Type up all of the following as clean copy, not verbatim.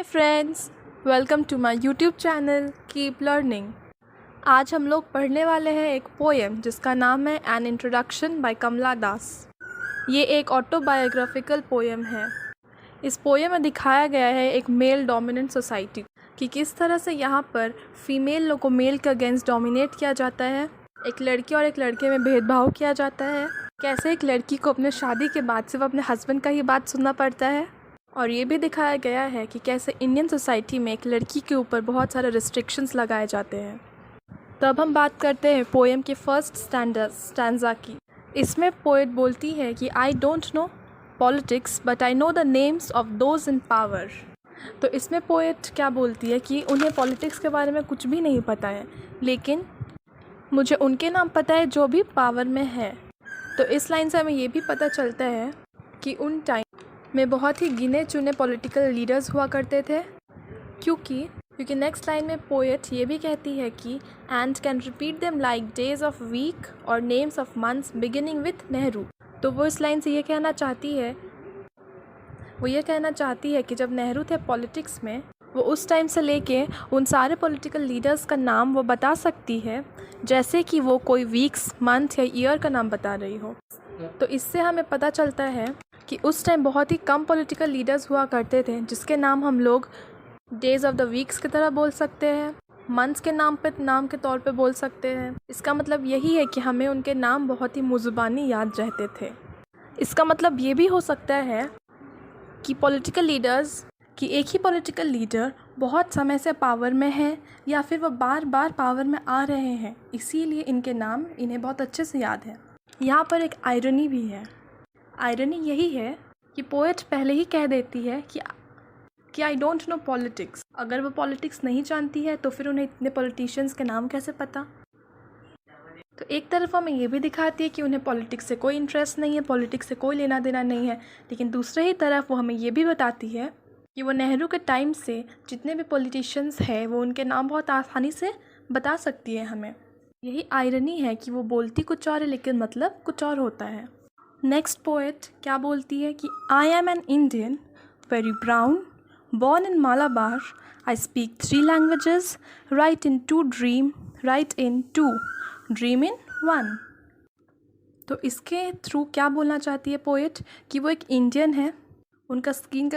Friends, welcome to my YouTube channel keep learning. आज हम लोग पढ़ने वाले हैं एक पोएम जिसका नाम है एन इंट्रोडक्शन बाय कमला दास। ये एक ऑटोबायोग्राफिकल पोएम है। इस पोएम में दिखाया गया है एक मेल डोमिनेंट सोसाइटी कि किस तरह से यहाँ पर फीमेल लोग को मेल के अगेंस्ट डोमिनेट किया जाता है, एक लड़की और एक लड़के में भेदभाव किया जाता है, कैसे एक लड़की को अपने शादी के बाद सिर्फ अपने हस्बैंड का ही बात सुनना पड़ता है, और ये भी दिखाया गया है कि कैसे इंडियन सोसाइटी में एक लड़की के ऊपर बहुत सारे रिस्ट्रिक्शंस लगाए जाते हैं। तब हम बात करते हैं पोएम के फर्स्ट स्टैंजा की। इसमें पोएट बोलती है कि I don't know politics but I know the names of those in power. तो इसमें पोएट क्या बोलती है कि उन्हें पॉलिटिक्स के बारे में कुछ भी नहीं पता है, लेकिन मुझे उनके नाम पता है जो भी पावर में है। तो इस लाइन से हमें ये भी पता चलता है कि उन टाइम में बहुत ही गिने चुने पॉलिटिकल लीडर्स हुआ करते थे, क्योंकि नेक्स्ट लाइन में पोएट ये भी कहती है कि and can repeat them like days of week और names of months beginning with Nehru. तो वो इस लाइन से ये कहना चाहती है कि जब नेहरू थे पॉलिटिक्स में, वो उस टाइम से लेके उन सारे पॉलिटिकल लीडर्स का नाम वो बता सकती है जैसे कि वो कोई वीक्स, मंथ या ईयर का नाम बता रही हो। तो इससे हमें पता चलता है कि उस टाइम बहुत ही कम पॉलिटिकल लीडर्स हुआ करते थे जिसके नाम हम लोग डेज ऑफ द वीक्स की तरह बोल सकते हैं, मंथ्स के नाम के तौर पे बोल सकते हैं। इसका मतलब यही है कि हमें उनके नाम बहुत ही मुज़ुबानी याद रहते थे। इसका मतलब ये भी हो सकता है कि पॉलिटिकल लीडर्स कि एक ही पॉलिटिकल लीडर बहुत समय से पावर में है या फिर वो बार बार पावर में आ रहे हैं, इसीलिए इनके नाम इन्हें बहुत अच्छे से याद है। यहाँ पर एक आयरनी भी है। आयरनी यही है कि पोएट पहले ही कह देती है कि आई डोंट नो पॉलिटिक्स। अगर वो पॉलिटिक्स नहीं जानती है तो फिर उन्हें इतने पॉलिटिशियंस के नाम कैसे पता। तो एक तरफ हमें ये भी दिखाती है कि उन्हें पॉलिटिक्स से कोई इंटरेस्ट नहीं है, पॉलिटिक्स से कोई लेना देना नहीं है, लेकिन दूसरे ही तरफ वो हमें ये भी बताती है कि वो नेहरू के टाइम से जितने भी पॉलिटिशियंस हैं वो उनके नाम बहुत आसानी से बता सकती है हमें। यही आयरनी है कि वो बोलती कुछ और है लेकिन मतलब कुछ और होता है। नेक्स्ट पोएट क्या बोलती है कि I am an Indian very brown born in Malabar, I speak 3 languages, write in 2 dream in 1। तो इसके थ्रू क्या बोलना चाहती है पोएट कि वो एक इंडियन है, उनका स्किन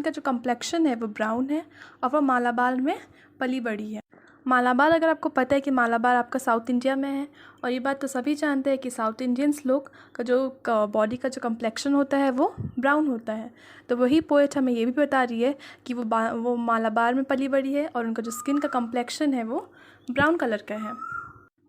का जो कम्प्लेक्शन है वो ब्राउन है और वो मालाबार में पली बड़ी है। मालाबार, अगर आपको पता है कि मालाबार आपका साउथ इंडिया में है, और ये बात तो सभी जानते हैं कि साउथ इंडियंस लोग का जो बॉडी का जो कम्प्लेक्शन होता है वो ब्राउन होता है। तो वही पोएट हमें ये भी बता रही है कि वो मालाबार में पली बड़ी है और उनका जो स्किन का कम्प्लेक्शन है वो ब्राउन कलर का है।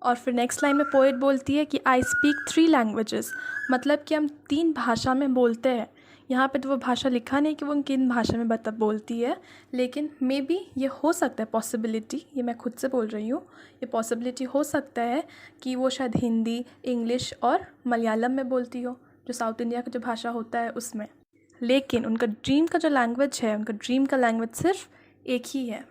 और फिर नेक्स्ट लाइन में पोएट बोलती है कि आई स्पीक 3 लैंग्वेजेस, मतलब कि हम 3 भाषा में बोलते हैं। यहाँ पे तो वो भाषा लिखा नहीं कि वो किन भाषा में बोलती है, लेकिन मे बी ये हो सकता है पॉसिबिलिटी, ये मैं खुद से बोल रही हूँ, ये पॉसिबिलिटी हो सकता है कि वो शायद हिंदी, इंग्लिश और मलयालम में बोलती हो, जो साउथ इंडिया का जो भाषा होता है उसमें। लेकिन उनका ड्रीम का जो लैंग्वेज है, उनका ड्रीम का लैंग्वेज सिर्फ एक ही है।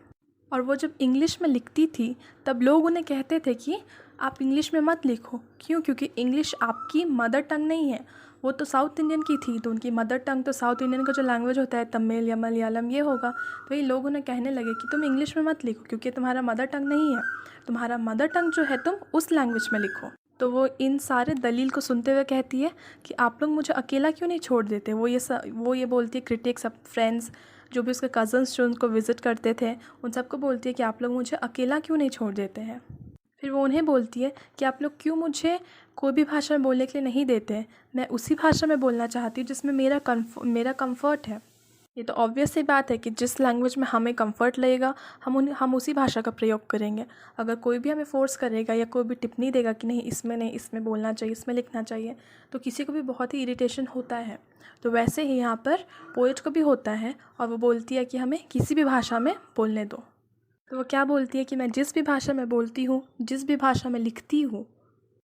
और वो जब इंग्लिश में लिखती थी तब लोग उन्हें कहते थे कि आप इंग्लिश में मत लिखो। क्यों? क्योंकि इंग्लिश आपकी मदर टंग नहीं है। वो तो साउथ इंडियन की थी, तो उनकी मदर टंग तो साउथ इंडियन का जो लैंग्वेज होता है तमिल या मलयालम ये होगा। तो ये लोग उन्हें कहने लगे कि तुम इंग्लिश में मत लिखो क्योंकि तुम्हारा मदर टंग नहीं है, तुम्हारा मदर टंग जो है तुम उस लैंग्वेज में लिखो। तो वो इन सारे दलील को सुनते हुए कहती है कि आप लोग मुझे अकेला क्यों नहीं छोड़ देते। वो ये बोलती है क्रिटिक्स, सब फ्रेंड्स, जो भी उसके कज़न्स जो उनको विज़िट करते थे, उन सबको बोलती है कि आप लोग मुझे अकेला क्यों नहीं छोड़ देते हैं। फिर वो उन्हें बोलती है कि आप लोग क्यों मुझे कोई भी भाषा में बोलने के लिए नहीं देते। मैं उसी भाषा में बोलना चाहती हूँ जिसमें मेरा कंफर्ट है। ये तो ऑब्वियस सी बात है कि जिस लैंग्वेज में हमें कंफर्ट लगेगा हम उसी भाषा का प्रयोग करेंगे। अगर कोई भी हमें फोर्स करेगा या कोई भी टिप्पणी देगा कि नहीं इसमें बोलना चाहिए, इसमें लिखना चाहिए, तो किसी को भी बहुत ही इरिटेशन होता है। तो वैसे ही यहाँ पर पोएट को भी होता है और वो बोलती है कि हमें किसी भी भाषा में बोलने दो। तो वो क्या बोलती है कि मैं जिस भी भाषा में बोलती हूँ, जिस भी भाषा में लिखती हूँ,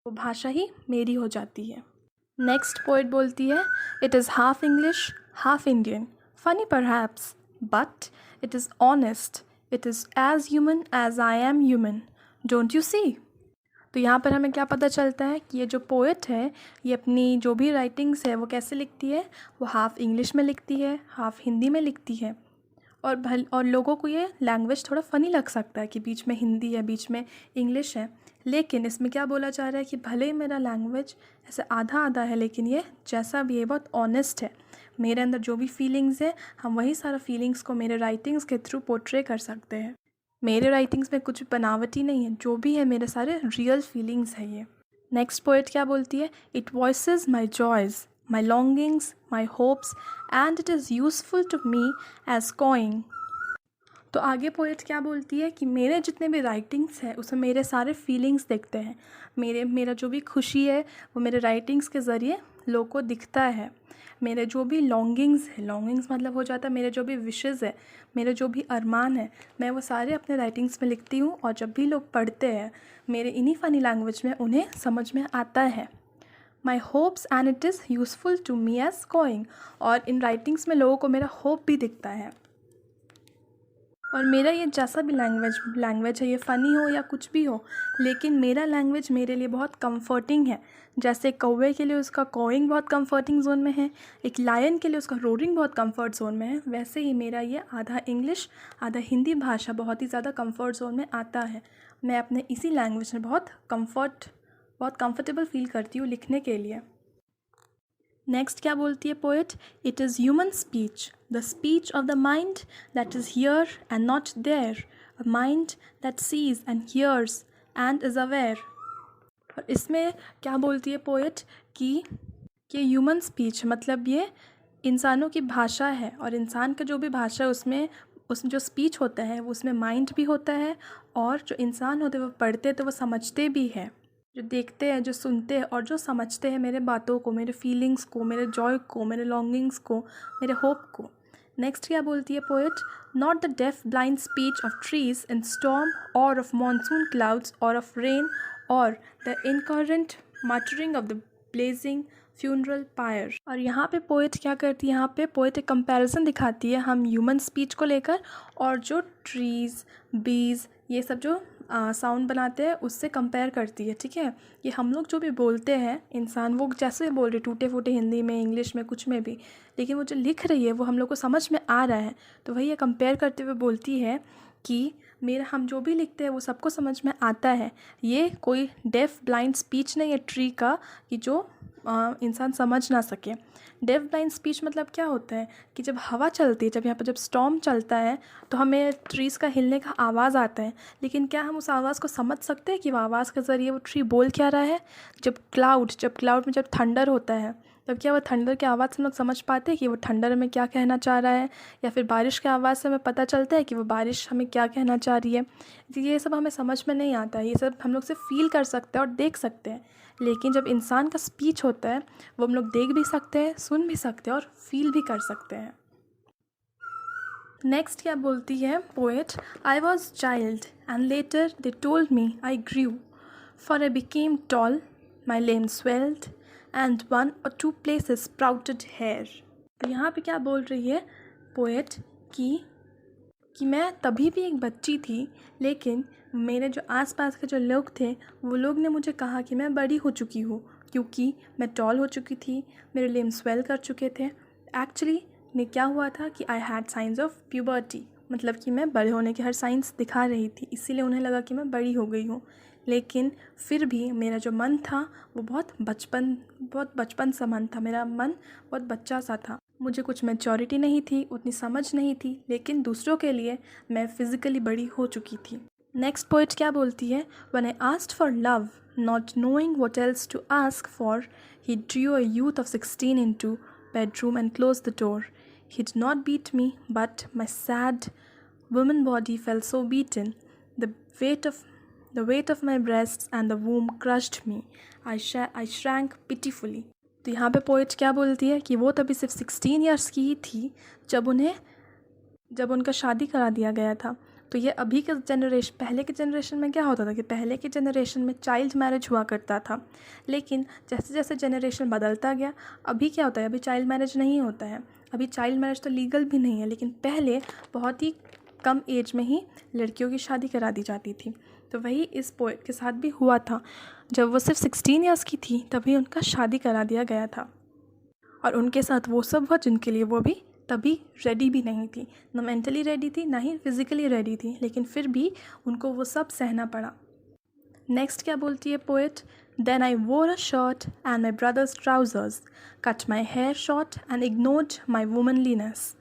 वो भाषा ही मेरी हो जाती है। नेक्स्ट पोएट बोलती है it is half English half Indian, funny perhaps but it is honest, it is as human as I am human, don't you see. तो यहाँ पर हमें क्या पता चलता है कि ये जो पोएट है ये अपनी जो भी राइटिंग्स है वो कैसे लिखती है, वो हाफ़ इंग्लिश में लिखती है, हाफ़ हिंदी में लिखती है। और लोगों को ये लैंग्वेज थोड़ा फ़नी लग सकता है कि बीच में हिंदी है, बीच में इंग्लिश है, लेकिन इसमें क्या बोला जा रहा है कि भले ही मेरा लैंग्वेज ऐसे आधा आधा है, लेकिन ये जैसा भी है बहुत ऑनेस्ट है। मेरे अंदर जो भी फीलिंग्स है, हम वही सारा फीलिंग्स को मेरे राइटिंग्स के थ्रू पोर्ट्रे कर सकते हैं। मेरे राइटिंग्स में कुछ बनावटी नहीं है, जो भी है मेरे सारे रियल फीलिंग्स है ये। नेक्स्ट पोएट क्या बोलती है, it voices my joys, my longings, my hopes and it is useful to me as cawing. तो आगे पोएट क्या बोलती है कि मेरे जितने भी राइटिंग्स हैं उसमें मेरे सारे फीलिंग्स दिखते हैं। मेरा जो भी खुशी है वो मेरे राइटिंग्स के ज़रिए लोगों को दिखता है। मेरे जो भी लॉन्गिंग्स है, लॉन्गिंग्स मतलब हो जाता है मेरे जो भी विशेज़ है, मेरे जो भी अरमान है, मैं वो सारे अपने राइटिंग्स में लिखती हूँ, और जब भी लोग पढ़ते हैं मेरे इन्हीं फ़नी लैंग्वेज में उन्हें समझ में आता है। My hopes and it is useful to me as cawing, और इन राइटिंग्स में लोगों को मेरा होप भी दिखता है। और मेरा ये जैसा भी लैंग्वेज है, ये फ़नी हो या कुछ भी हो, लेकिन मेरा लैंग्वेज मेरे लिए बहुत कंफर्टिंग है। जैसे कौवे के लिए उसका कॉइंग बहुत कंफर्टिंग जोन में है, एक लायन के लिए उसका रोरिंग बहुत कंफर्ट जोन में है, वैसे ही मेरा ये आधा इंग्लिश आधा हिंदी भाषा बहुत ही ज़्यादा कंफर्ट जोन में आता है। मैं अपने इसी लैंग्वेज में बहुत कंफर्टेबल फील करती हूँ लिखने के लिए। नेक्स्ट क्या बोलती है poet, it is human speech, the speech of the mind that is here and not there, a mind that sees and hears and is aware. और इसमें क्या बोलती है पोएट कि ह्यूमन स्पीच मतलब ये इंसानों की भाषा है, और इंसान का जो भी भाषा है उसमें जो स्पीच होता है वो उसमें माइंड भी होता है, और जो इंसान होते हैं वो पढ़ते हैं तो वो समझते भी हैं, जो देखते हैं, जो सुनते हैं और जो समझते हैं मेरे बातों को, मेरे फीलिंग्स को, मेरे जॉय को, मेरे लॉन्गिंग्स को, मेरे होप को। नेक्स्ट क्या बोलती है poet, not the deaf blind speech of trees in storm or of monsoon clouds or of rain or the incoherent muttering of the blazing funeral pyre. और यहाँ पे पोएट क्या करती है, यहाँ पे पोएट एक कंपैरिजन दिखाती है हम ह्यूमन स्पीच को लेकर, और जो ट्रीज़, बीज, ये सब जो साउंड बनाते हैं उससे कंपेयर करती है। ठीक है, ये हम लोग जो भी बोलते हैं इंसान, वो जैसे बोल रहे टूटे फूटे हिंदी में, इंग्लिश में, कुछ में भी, लेकिन वो जो लिख रही है वो हम लोग को समझ में आ रहा है। तो वही ये कंपेयर करते हुए बोलती है कि हम जो भी लिखते हैं वो सबको समझ में आता है। ये कोई डेफ ब्लाइंड स्पीच नहीं है ट्री का कि जो इंसान समझ ना सके। डेफ ब्लाइंड स्पीच मतलब क्या होता है कि जब हवा चलती है, जब यहाँ पर जब स्टॉर्म चलता है तो हमें ट्रीज़ का हिलने का आवाज़ आता है, लेकिन क्या हम उस आवाज़ को समझ सकते हैं कि वो आवाज़ के ज़रिए वो ट्री बोल क्या रहा है। जब क्लाउड में जब थंडर होता है तब क्या वो थंडर की आवाज़ से हम लोग समझ पाते हैं कि वो थंडर में क्या कहना चाह रहा है, या फिर बारिश की आवाज़ से हमें पता चलता है कि वो बारिश हमें क्या कहना चाह रही है। ये सब हमें समझ में नहीं आता है, ये सब हम लोग सिर्फ फील कर सकते हैं और देख सकते हैं। लेकिन जब इंसान का स्पीच होता है वो हम लोग देख भी सकते हैं, सुन भी सकते हैं और फील भी कर सकते हैं। नेक्स्ट क्या बोलती है poet, I was child and later they told me I grew, for I became tall, my limbs swelled and 1 or 2 places sprouted hair। तो यहाँ पे क्या बोल रही है पोएट कि मैं तभी भी एक बच्ची थी, लेकिन मेरे जो आसपास के जो लोग थे वो लोग ने मुझे कहा कि मैं बड़ी हो चुकी हूँ, क्योंकि मैं टॉल हो चुकी थी, मेरे लिम्ब स्वेल कर चुके थे। एक्चुअली मैं क्या हुआ था कि I had science of puberty, मतलब कि मैं बड़े होने के हर साइंस दिखा रही थी, इसीलिए उन्हें लगा कि मैं बड़ी हो गई हूँ। लेकिन फिर भी मेरा जो मन था वो बहुत बचपन सा मन था, मेरा मन बहुत बच्चा सा था। मुझे कुछ मैच्योरिटी नहीं थी, उतनी समझ नहीं थी, लेकिन दूसरों के लिए मैं फिज़िकली बड़ी हो चुकी थी। नेक्स्ट पोएट क्या बोलती है, when I asked for love not knowing what else to ask for, he drew a youth of 16 into bedroom and closed the door. He did not beat me, but my sad woman body felt so beaten. The weight of my breasts and the womb crushed me. I shrank pitifully. तो यहाँ पे poet क्या बोलती है कि वो तभी सिर्फ 16 ईयर्स की ही थी जब उनका शादी करा दिया गया था। तो ये अभी के पहले के जनरेशन में क्या होता था कि पहले के जनरेशन में चाइल्ड मैरिज हुआ करता था, लेकिन जैसे जैसे जनरेशन बदलता गया अभी क्या होता है, अभी चाइल्ड मैरिज नहीं होता है। अभी चाइल्ड मैरिज तो लीगल भी नहीं है, लेकिन पहले बहुत ही कम एज में ही लड़कियों की शादी करा दी जाती थी। तो वही इस पोएट के साथ भी हुआ था, जब वो सिर्फ 16 ईयर्स की थी तभी उनका शादी करा दिया गया था, और उनके साथ वो सब हुआ जिनके लिए वो भी तभी रेडी भी नहीं थी, ना मेंटली रेडी थी ना ही फिज़िकली रेडी थी, लेकिन फिर भी उनको वो सब सहना पड़ा। नेक्स्ट क्या बोलती है poet, then I wore a shirt and my brothers trousers, cut my hair short and ignored my womanliness.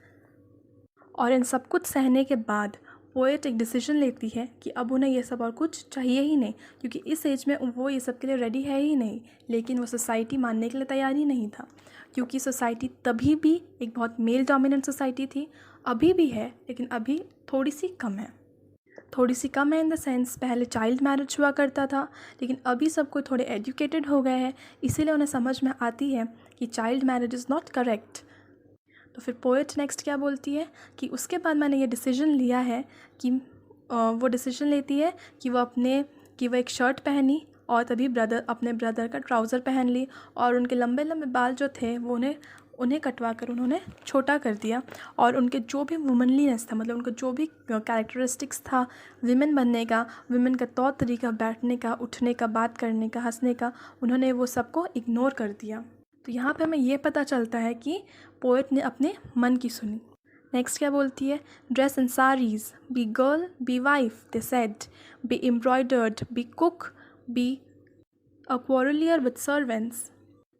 और इन सब कुछ सहने के बाद पोएट एक डिसीजन लेती है कि अब उन्हें ये सब और कुछ चाहिए ही नहीं, क्योंकि इस एज में वो ये सब के लिए रेडी है ही नहीं। लेकिन वो सोसाइटी मानने के लिए तैयार ही नहीं था, क्योंकि सोसाइटी तभी भी एक बहुत मेल डोमिनेंट सोसाइटी थी, अभी भी है, लेकिन अभी थोड़ी सी कम है। थोड़ी सी कम है इन द सेंस, पहले चाइल्ड मैरिज हुआ करता था, लेकिन अभी सब कोई थोड़े एजुकेटेड हो गए हैं, इसीलिए उन्हें समझ में आती है कि child marriage is not correct. तो फिर पोएट नेक्स्ट क्या बोलती है कि उसके बाद मैंने ये डिसीजन लिया है कि वो डिसीजन लेती है कि वो एक शर्ट पहनी और तभी अपने ब्रदर का ट्राउज़र पहन ली, और उनके लंबे लंबे बाल जो थे वो उन्हें कटवा कर उन्होंने छोटा कर दिया, और उनके जो भी वुमनलीनेस था, मतलब उनका जो भी कैरेक्टरिस्टिक्स था विमेन बनने का, विमेन का तौर तरीका, बैठने का, उठने का, बात करने का, हंसने का, उन्होंने वो सबको इग्नोर कर दिया। तो यहाँ पे हमें ये पता चलता है कि पोएट ने अपने मन की सुनी। नेक्स्ट क्या बोलती है, dress in saris, be girl, be wife, they said, be embroidered, be cook, be a quarreller with servants.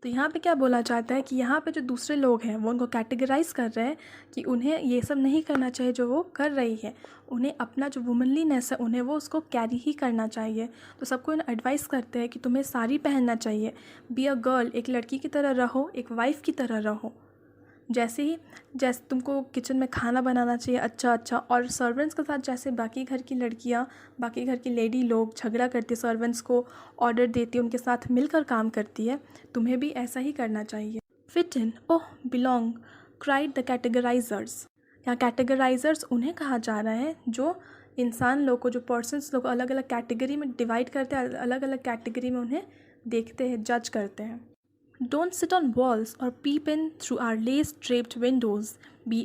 तो यहाँ पे क्या बोला जाता है कि यहाँ पे जो दूसरे लोग हैं वो उनको कैटेगराइज कर रहे हैं कि उन्हें ये सब नहीं करना चाहिए जो वो कर रही है, उन्हें अपना जो वुमनलीनेस है उन्हें वो उसको कैरी ही करना चाहिए। तो सबको एडवाइस करते हैं कि तुम्हें साड़ी पहनना चाहिए, बी अ गर्ल, एक लड़की की तरह रहो, एक वाइफ की तरह रहो, जैसे तुमको किचन में खाना बनाना चाहिए अच्छा, और सर्वेंट्स के साथ जैसे बाकी घर की लड़कियाँ, बाकी घर की लेडी लोग झगड़ा करती है, सर्वेंट्स को ऑर्डर देती है, उनके साथ मिलकर काम करती है, तुम्हें भी ऐसा ही करना चाहिए। Fit in, oh belong, cried the categorisers. यहाँ कैटेगराइजर्स उन्हें कहा जा रहा है जो इंसान लोग को, जो पर्सनस लोग को अलग अलग कैटेगरी में डिवाइड करते हैं, अलग अलग कैटेगरी में उन्हें देखते हैं, जज करते हैं। Don't sit on walls or peep in through our lace-draped windows. Be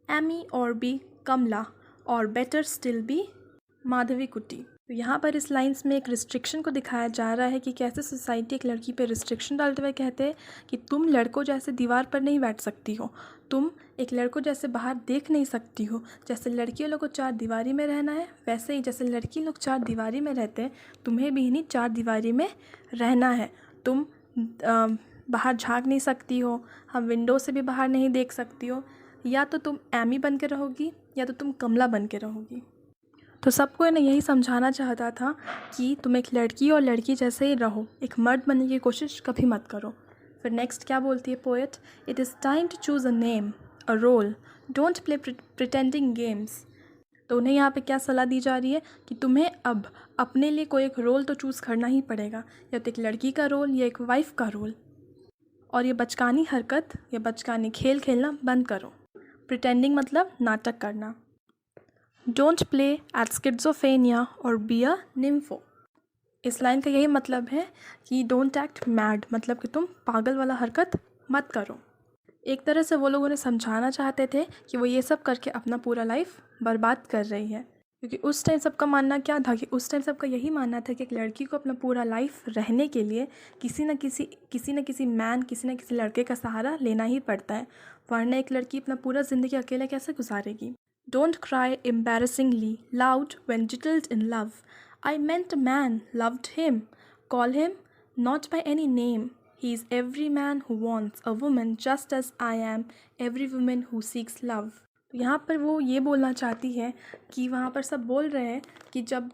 Amy or be Kamla, or better still be Madhavi कुट्टी। तो यहाँ पर इस लाइंस में एक रिस्ट्रिक्शन को दिखाया जा रहा है कि कैसे सोसाइटी एक लड़की पे रिस्ट्रिक्शन डालते हुए कहते हैं कि तुम लड़कों जैसे दीवार पर नहीं बैठ सकती हो, तुम एक लड़कों जैसे बाहर देख नहीं सकती हो। जैसे लड़कियों लोग को चार दीवारी में रहना है, वैसे ही जैसे लड़की लोग चार दीवारी में रहते हैं, तुम्हें भी इन्हीं चार दीवारी में रहना है। तुम बाहर झांक नहीं सकती हो, हम विंडो से भी बाहर नहीं देख सकती हो, या तो तुम एमी बन के रहोगी या तो तुम कमला बन के रहोगी। तो सबको इन्हें यही समझाना चाहता था कि तुम एक लड़की और लड़की जैसे ही रहो, एक मर्द बनने की कोशिश कभी मत करो। फिर नेक्स्ट क्या बोलती है poet, it is time to choose a name, a role, don't play pretending games. तो उन्हें यहाँ पे क्या सलाह दी जा रही है कि तुम्हें अब अपने लिए कोई एक रोल तो चूज़ करना ही पड़ेगा, या तो एक लड़की का रोल या एक वाइफ का रोल, और ये बचकानी हरकत या बचकानी खेल खेलना बंद करो। प्रिटेंडिंग मतलब नाटक करना। डोंट प्ले एट स्किज़ोफ्रेनिया और बी अ निम्फो। इस लाइन का यही मतलब है कि डोंट एक्ट मैड, मतलब कि तुम पागल वाला हरकत मत करो। एक तरह से वो लोग उन्हें समझाना चाहते थे कि वो ये सब करके अपना पूरा लाइफ बर्बाद कर रही है, क्योंकि उस टाइम सबका मानना क्या था कि उस टाइम सबका यही मानना था कि एक लड़की को अपना पूरा लाइफ रहने के लिए किसी न किसी मैन, किसी न किसी लड़के का सहारा लेना ही पड़ता है, वरना एक लड़की अपना पूरा ज़िंदगी अकेले कैसे गुजारेगी। Don't cry embarrassingly loud when jilted in love, I met a man, loved him, call him not by any name, he is every man who wants a woman just as I am every woman who seeks love। तो यहाँ पर वो ये बोलना चाहती है कि वहाँ पर सब बोल रहे हैं कि जब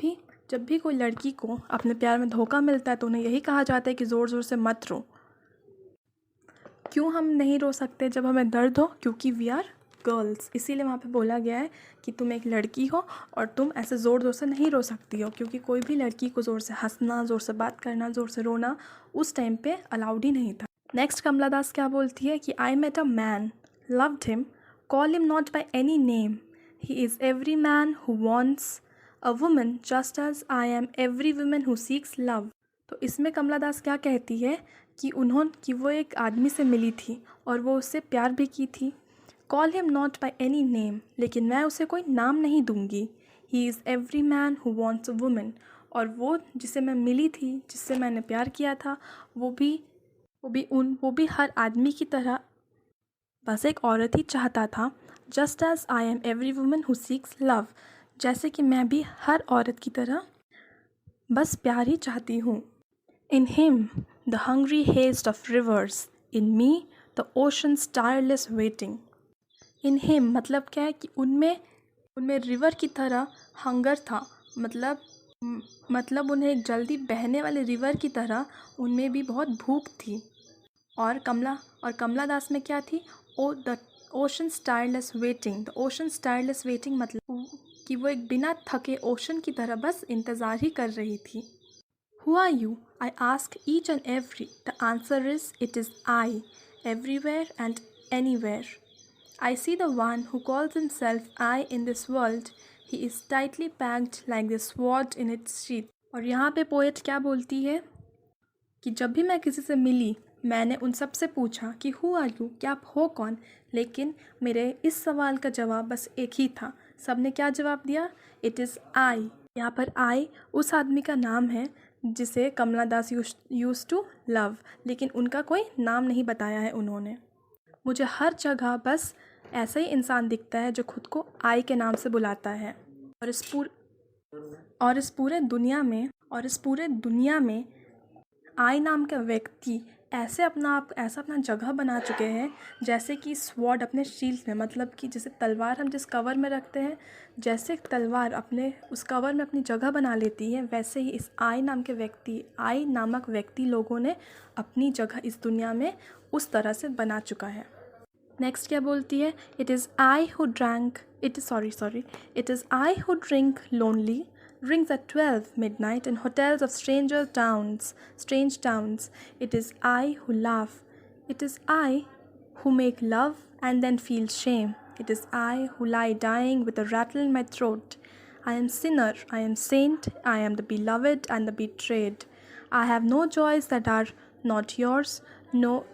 भी कोई लड़की को अपने प्यार में धोखा मिलता है तो उन्हें यही कहा जाता है कि ज़ोर ज़ोर से मत रो। क्यों हम नहीं रो सकते जब हमें दर्द हो? क्योंकि वी आर गर्ल्स। इसीलिए वहाँ पे बोला गया है कि तुम एक लड़की हो और तुम ऐसे ज़ोर ज़ोर से नहीं रो सकती हो, क्योंकि कोई भी लड़की को ज़ोर से हंसना, ज़ोर से बात करना, ज़ोर से रोना उस टाइम पे अलाउड ही नहीं था। नेक्स्ट कमला दास क्या बोलती है कि I met a man, loved him, call him not by any name, he is every man who wants a woman just as I am every woman who seeks love. तो इसमें कमला दास क्या कहती है कि वो एक आदमी से मिली थी और वो उससे प्यार भी की थी। Call him not by any name, लेकिन मैं उसे कोई नाम नहीं दूंगी। ही is every man who wants a woman, और वो जिसे मैं मिली थी, जिससे मैंने प्यार किया था, वो भी हर आदमी की तरह बस एक औरत ही चाहता था, just as I am every woman who seeks love, जैसे कि मैं भी हर औरत की तरह बस प्यार ही चाहती हूँ। In him the hungry haste of rivers, in me the oceans tireless waiting. In him मतलब क्या है कि उनमें उनमें रिवर की तरह हंगर था, मतलब उन्हें एक जल्दी बहने वाले रिवर की तरह उनमें भी बहुत भूख थी। और कमला दास में क्या थी? Oh the oceans tireless waiting. The oceans tireless waiting मतलब कि वो एक बिना थके ओशन की तरह बस इंतज़ार ही कर रही थी। Who are you? I ask each and every. The answer is, it is I, everywhere and anywhere. I see the one who calls himself I in this world. He is tightly packed like the sword in its sheath. और यहाँ पे poet क्या बोलती है कि जब भी मैं किसी से मिली, मैंने उन सब से पूछा कि हु आर यू, क्या आप हो कौन, लेकिन मेरे इस सवाल का जवाब बस एक ही था। सब ने क्या जवाब दिया? It is I. यहाँ पर आई उस आदमी का नाम है जिसे कमला दास यूज टू लव, लेकिन उनका कोई नाम नहीं बताया है उन्होंने। मुझे हर जगह बस ऐसा ही इंसान दिखता है जो खुद को आई के नाम से बुलाता है। और इस पूरे दुनिया में आई नाम का व्यक्ति ऐसा अपना जगह बना चुके हैं जैसे कि स्वॉर्ड अपने शील्ड में, मतलब कि जैसे तलवार हम जिस कवर में रखते हैं, जैसे तलवार अपने उस कवर में अपनी जगह बना लेती है, वैसे ही इस आई नामक व्यक्ति लोगों ने अपनी जगह इस दुनिया में उस तरह से बना चुका है। नेक्स्ट क्या बोलती है? It is I who drink lonely rings at 12 midnight in hotels of strange towns. It is I who laugh. It is I who make love and then feel shame. It is I who lie dying with a rattle in my throat. I am sinner, I am saint, I am the beloved and the betrayed. I have no joys that are not yours, no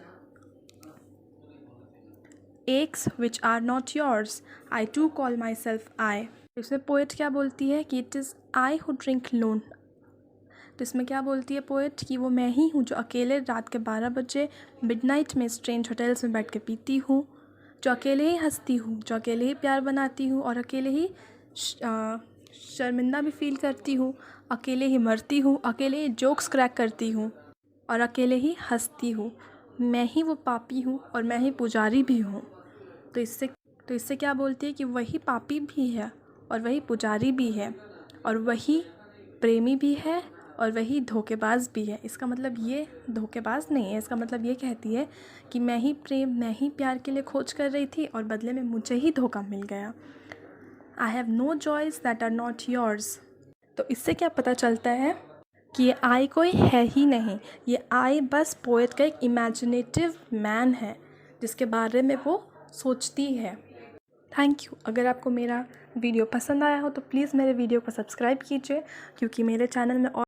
aches which are not yours. I too call myself I. इसमें poet क्या बोलती है कि it is I who drink loan. तो इसमें क्या बोलती है पोएट कि वो मैं ही हूँ जो अकेले रात के 12 बजे मिडनाइट में स्ट्रेंज होटल्स में बैठ के पीती हूँ, जो अकेले ही हंसती हूँ, जो अकेले ही प्यार बनाती हूँ और अकेले ही शर्मिंदा भी फील करती हूँ, अकेले ही मरती हूँ, अकेले ही जोक्स क्रैक करती हूँ और अकेले ही हंसती हूँ। मैं ही वो पापी हूँ और मैं ही पुजारी भी हूँ। तो इससे क्या बोलती है कि वही पापी भी है और वही पुजारी भी है और वही प्रेमी भी है और वही धोखेबाज भी है। इसका मतलब ये धोखेबाज नहीं है, इसका मतलब ये कहती है कि मैं ही प्यार के लिए खोज कर रही थी और बदले में मुझे ही धोखा मिल गया। I have no joys that are not yours. तो इससे क्या पता चलता है कि ये आई कोई है ही नहीं, ये आई बस पोएट का एक इमेजिनेटिव मैन है जिसके बारे में वो सोचती है। Thank you. अगर आपको मेरा वीडियो पसंद आया हो तो प्लीज़ मेरे वीडियो को सब्सक्राइब कीजिए, क्योंकि मेरे चैनल में और